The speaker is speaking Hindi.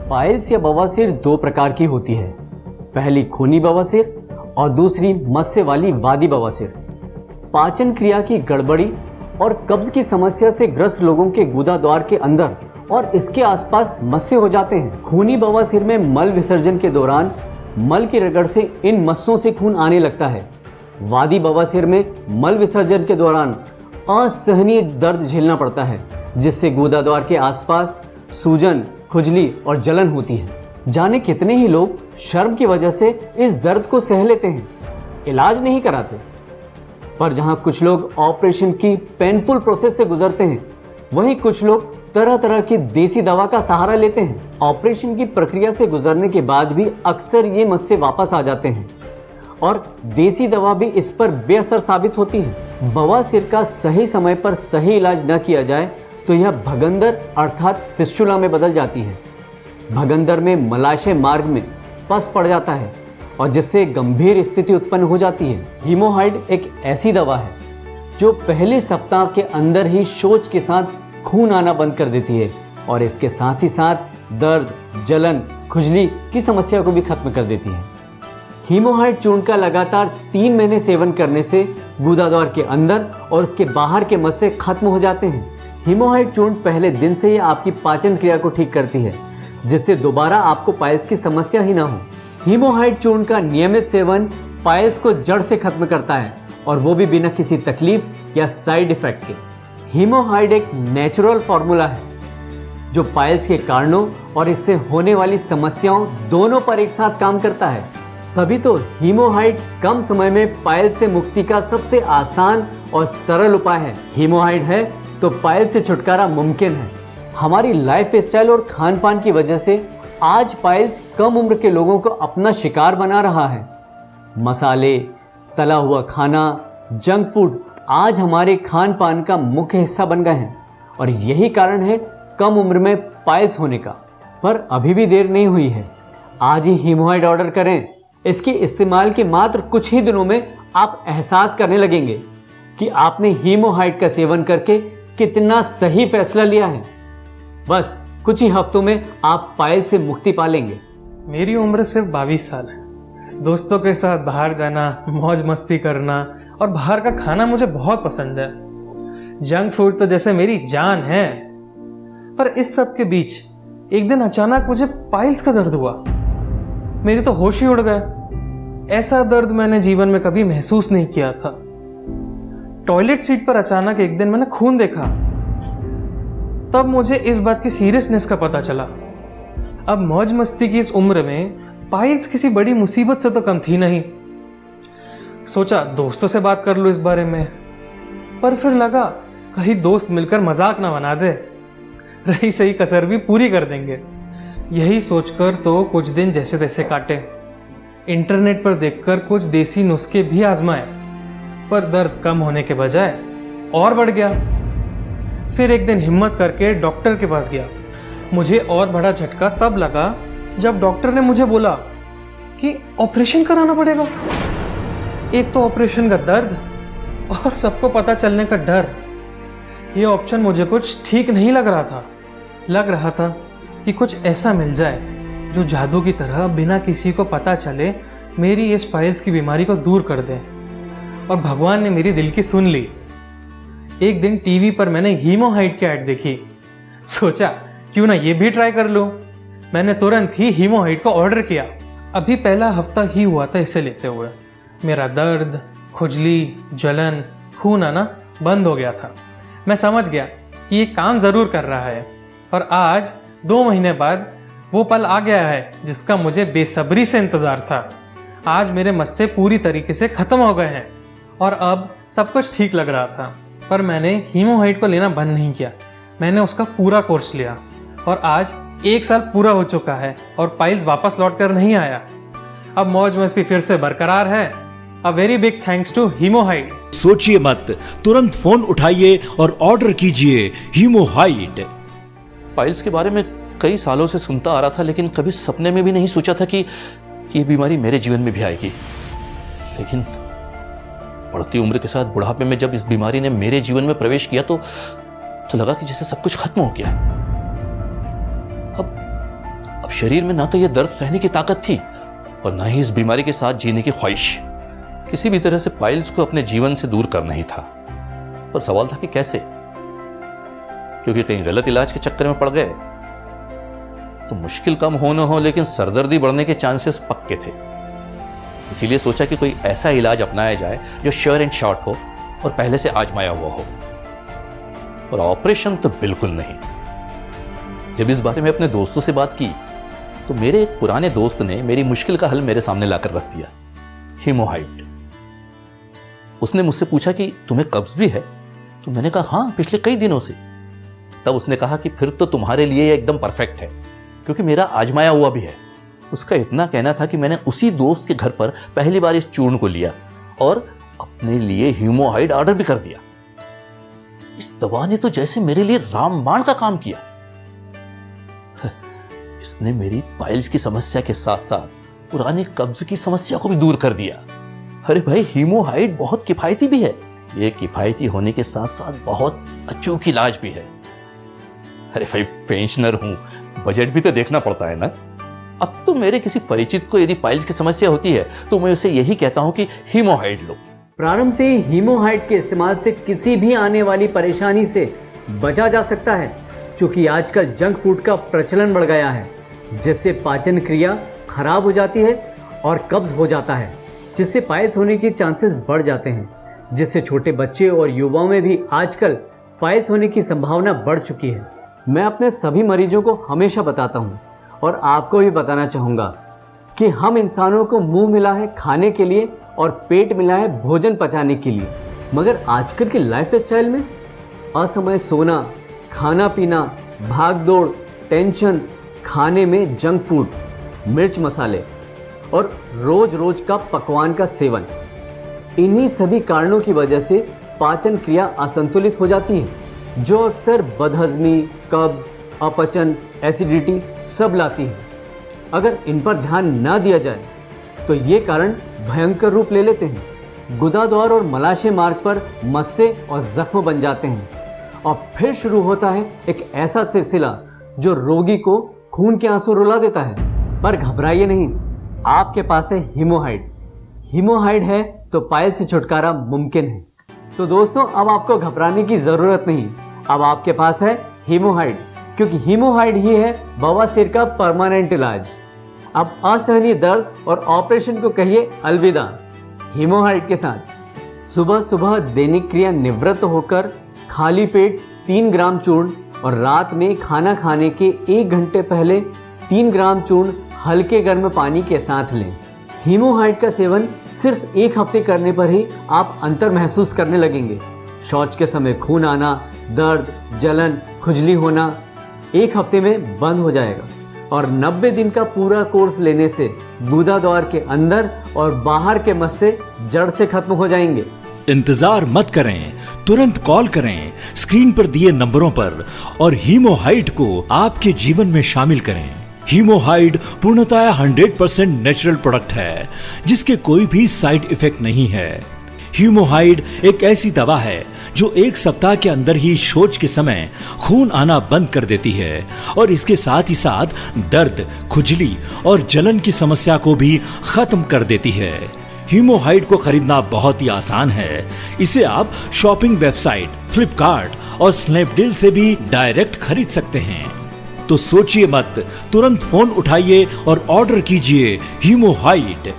पाइल्स या बवासीर दो प्रकार की होती है। पहली खूनी बवासीर और दूसरी मस्से वाली वादी बवासीर। पाचन क्रिया की गड़बड़ी और कब्ज की समस्या से ग्रस्त लोगों के गुदा द्वार के अंदर और इसके आसपास मस्से हो जाते हैं। खूनी बवासीर में मल विसर्जन के दौरान मल की रगड़ से इन मस्सों से खून आने लगता है। वादी बवासीर में मल विसर्जन के दौरान असहनीय दर्द झेलना पड़ता है, जिससे गुदा द्वार के आसपास सूजन, खुजली और जलन होती है। जाने कितने ही लोग शर्म की वजह से इस दर्द को सह लेते हैं, इलाज नहीं कराते। पर जहां कुछ लोग ऑपरेशन की पेनफुल प्रोसेस से गुजरते हैं, वहीं कुछ लोग तरह तरह की देसी दवा का सहारा लेते हैं। ऑपरेशन की प्रक्रिया से गुजरने के बाद भी अक्सर ये मस्से वापस आ जाते हैं और देसी दवा भी इस पर बेअसर साबित होती है। बवासीर का सही समय पर सही इलाज न किया जाए तो यह भगंदर अर्थात फिस्टुला में बदल जाती है। भगंदर में मलाशय मार्ग में पस पड़ जाता है और जिससे गंभीर स्थिति उत्पन्न हो जाती है। हीमोहाइड एक ऐसी दवा है जो पहले सप्ताह के अंदर ही शौच के साथ खून आना बंद कर देती है और इसके साथ ही साथ दर्द, जलन, खुजली की समस्या को भी खत्म कर देती है। हीमोहाइड चूर्ण का लगातार 3 महीने सेवन करने से गुदा द्वार के अंदर और उसके बाहर के मस्से खत्म हो जाते हैं। हीमोहाइड चूर्ण पहले दिन से ही आपकी पाचन क्रिया को ठीक करती है, जिससे दोबारा आपको पाइल्स की समस्या ही ना हो। हीमोहाइड चूर्ण का नियमित सेवन पाइल्स को जड़ से खत्म करता है और वो भी बिना किसी तकलीफ या साइड इफेक्ट के। हीमोहाइड एक नेचुरल फॉर्मूला है जो पाइल्स के कारणों और इससे होने वाली समस्याओं दोनों पर एक साथ काम करता है। तभी तो हीमोहाइड कम समय में पाइल्स से मुक्ति का सबसे आसान और सरल उपाय है। हीमोहाइड है तो पाइल्स से छुटकारा मुमकिन है। हमारी लाइफ स्टाइल और खान पान की वजह से आज पाइल्स कम उम्र के लोगों को अपना शिकार बना रहा है। मसाले, तला हुआ खाना, जंक फूड आज हमारे खान पान का मुख्य हिस्सा बन गए हैं और यही कारण है कम उम्र में पाइल्स होने का। पर अभी भी देर नहीं हुई है, आज ही हीमोहाइड ऑर्डर करें। इसके इस्तेमाल के मात्र कुछ ही दिनों में आप एहसास करने लगेंगे कि आपने हीमोहाइड का सेवन करके कितना सही फैसला लिया है। बस कुछ ही हफ्तों में आप पाइल्स से मुक्ति पालेंगे। मेरी उम्र सिर्फ 22 साल है। दोस्तों के साथ बाहर जाना, मौज मस्ती करना और बाहर का खाना मुझे बहुत पसंद है। जंक फूड तो जैसे मेरी जान है। पर इस सब के बीच एक दिन अचानक मुझे पाइल्स का दर्द हुआ। मेरी तो होश ही उड़ गए। ऐसा दर्द मैंने जीवन में कभी महसूस नहीं किया था। टॉयलेट सीट पर अचानक एक दिन मैंने खून देखा। तब मुझे इस बात की सीरियसनेस का पता चला। अब मौज मस्ती की इस उम्र में पाइल्स किसी बड़ी मुसीबत से तो कम थी नहीं। सोचा दोस्तों से बात कर लो इस बारे में, पर फिर लगा कहीं दोस्त मिलकर मजाक ना बना दे, रही सही कसर भी पूरी कर देंगे। यही सोचकर तो कुछ दिन जैसे तैसे काटे। इंटरनेट पर देखकर कुछ देसी नुस्खे भी आजमाए, पर दर्द कम होने के बजाय और बढ़ गया। फिर एक दिन हिम्मत करके डॉक्टर के पास गया। मुझे और बड़ा झटका तब लगा जब डॉक्टर ने मुझे बोला कि ऑपरेशन कराना पड़ेगा। एक तो ऑपरेशन का दर्द और सबको पता चलने का डर। ये ऑप्शन मुझे कुछ ठीक नहीं लग रहा था। लग रहा था कि कुछ ऐसा मिल जाए जो जादू की तरह बिना किसी को पता चले मेरी इस पाइल्स की बीमारी को दूर कर दे। और भगवान ने मेरी दिल की सुन ली। एक दिन टीवी पर मैंने हीमोहाइड की ऐड देखी। सोचा क्यों ना ये भी ट्राई कर लूं। मैंने तुरंत ही हीमोहाइड को ऑर्डर किया। अभी पहला हफ्ता ही हुआ था इसे लेते हुए। मेरा दर्द, खुजली, जलन, खून आना बंद हो गया था। मैं समझ गया कि ये काम जरूर कर रहा है। और आज 2 महीने बाद वो पल आ गया है जिसका मुझे बेसब्री से इंतजार था। आज मेरे मस्से पूरी तरीके से खत्म हो गए हैं और अब सब कुछ ठीक लग रहा था। पर मैंने हीमोहाइड को लेना बंद नहीं किया। मैंने उसका पूरा कोर्स लिया और आज 1 साल पूरा हो चुका है और पाइल्स वापस लौट कर नहीं आया। अब मौज मस्ती फिर से बरकरार है। A very big thanks to हीमोहाइड। सोचिए मत, तुरंत फोन उठाइए और ऑर्डर कीजिए हीमोहाइड। पाइल्स के बारे में कई सालों से सुनता आ रहा था, लेकिन कभी सपने में भी नहीं सोचा था कि ये बीमारी मेरे जीवन में भी आएगी। लेकिन बढ़ती उम्र के साथ बुढ़ापे में जब इस बीमारी ने मेरे जीवन में प्रवेश किया तो लगा कि जैसे सब कुछ खत्म हो गया। अब शरीर में ना तो यह दर्द सहने की ताकत थी और ना ही इस बीमारी के साथ जीने की ख्वाहिश। किसी भी तरह से पाइल्स को अपने जीवन से दूर करना ही था, पर सवाल था कि कैसे, क्योंकि कहीं गलत इलाज के चक्कर में पड़ गए तो मुश्किल कम हो न हो लेकिन सरदर्दी बढ़ने के चांसेस पक्के थे। इसीलिए सोचा कि कोई ऐसा इलाज अपनाया जाए जो श्योर एंड शॉर्ट हो और पहले से आजमाया हुआ हो, और ऑपरेशन तो बिल्कुल नहीं। जब इस बारे में अपने दोस्तों से बात की तो मेरे एक पुराने दोस्त ने मेरी मुश्किल का हल मेरे सामने लाकर रख दिया, हीमोहाइड। उसने मुझसे पूछा कि तुम्हें कब्ज भी है? तो मैंने कहा हाँ, पिछले कई दिनों से। तब उसने कहा कि फिर तो तुम्हारे लिए यह एकदम परफेक्ट है, क्योंकि मेरा आजमाया हुआ भी है। उसका इतना कहना था कि मैंने उसी दोस्त के घर पर पहली बार इस चूर्ण को लिया और अपने लिए हीमोहाइड ऑर्डर भी कर दिया। इस दवा ने तो जैसे मेरे लिए रामबाण का काम किया। इसने मेरी पाइल्स की समस्या के साथ साथ पुरानी कब्ज की समस्या को भी दूर कर दिया। अरे भाई, हीमोहाइड बहुत किफायती भी है। ये किफायती होने के साथ साथ बहुत अचूक इलाज भी है। अरे भाई, पेंशनर हूं, बजट भी तो देखना पड़ता है ना। अब तो मेरे किसी परिचित को यदि पाइल्स की समस्या होती है तो मैं उसे यही कहता हूं कि हीमोहाइड लो। प्रारंभ से ही हीमोहाइड के इस्तेमाल से किसी भी आने वाली परेशानी से बचा जा सकता है, क्योंकि आजकल जंक फूड का प्रचलन बढ़ गया है, जिससे पाचन क्रिया खराब हो जाती है और कब्ज हो जाता है, जिससे पाइल्स होने के चांसेस बढ़ जाते हैं, जिससे छोटे बच्चे और युवाओं में भी आजकल पाइल्स होने की संभावना बढ़ चुकी है। मैं अपने सभी मरीजों को हमेशा बताता हूँ और आपको भी बताना चाहूँगा कि हम इंसानों को मुंह मिला है खाने के लिए और पेट मिला है भोजन पचाने के लिए, मगर आजकल की लाइफ स्टाइल में असमय सोना, खाना पीना, भाग दौड़, टेंशन, खाने में जंक फूड, मिर्च मसाले और रोज रोज का पकवान का सेवन, इन्हीं सभी कारणों की वजह से पाचन क्रिया असंतुलित हो जाती है, जो अक्सर बदहजमी, कब्ज, अपचन, एसिडिटी सब लाती है। अगर इन पर ध्यान न दिया जाए तो ये कारण भयंकर रूप ले लेते हैं। गुदाद्वार और मलाशय मार्ग पर मस्से और जख्म बन जाते हैं और फिर शुरू होता है एक ऐसा सिलसिला जो रोगी को खून के आंसू रुला देता है। पर घबराइए नहीं, आपके पास है हीमोहाइड। हीमोहाइड है तो पाइल्स से छुटकारा मुमकिन है। तो दोस्तों, अब आपको घबराने की जरूरत नहीं, अब आपके पास है हीमोहाइड, क्योंकि हीमोहाइड ही है बवासीर का परमानेंट इलाज। अब असहनीय दर्द और ऑपरेशन को कहिए अलविदा हीमोहाइड के साथ। सुबह सुबह दैनिक क्रिया निवृत्त होकर खाली पेट 3 ग्राम चूर्ण और रात में खाना खाने के 1 घंटे पहले 3 ग्राम चूर्ण हल्के गर्म पानी के साथ लें। हीमोहाइड का सेवन सिर्फ 1 हफ्ते करने पर ही आप अंतर महसूस करने लगेंगे। शौच के समय खून आना, दर्द, जलन, खुजली होना 1 हफ्ते में बंद हो जाएगा और 90 दिन का पूरा कोर्स लेने से गुदाद्वार के अंदर और बाहर के मस्से जड़ से खत्म हो जाएंगे। इंतजार मत करें, तुरंत कॉल करें स्क्रीन पर दिए नंबरों पर और हीमोहाइड को आपके जीवन में शामिल करें। हीमोहाइड पूर्णतः 100% नेचुरल प्रोडक्ट है, जिसके कोई भी साइड इफेक्ट नहीं है। हीमोहाइड एक ऐसी दवा है जो 1 सप्ताह के अंदर ही शौच के समय खून आना बंद कर देती है और इसके साथ ही साथ दर्द, खुजली और जलन की समस्या को भी खत्म कर देती है। हीमोहाइड को खरीदना बहुत ही आसान है। इसे आप शॉपिंग वेबसाइट फ्लिपकार्ट और स्नैपडील से भी डायरेक्ट खरीद सकते हैं। तो सोचिए मत, तुरंत फोन उठाइए और ऑर्डर कीजिए हीमोहाइड।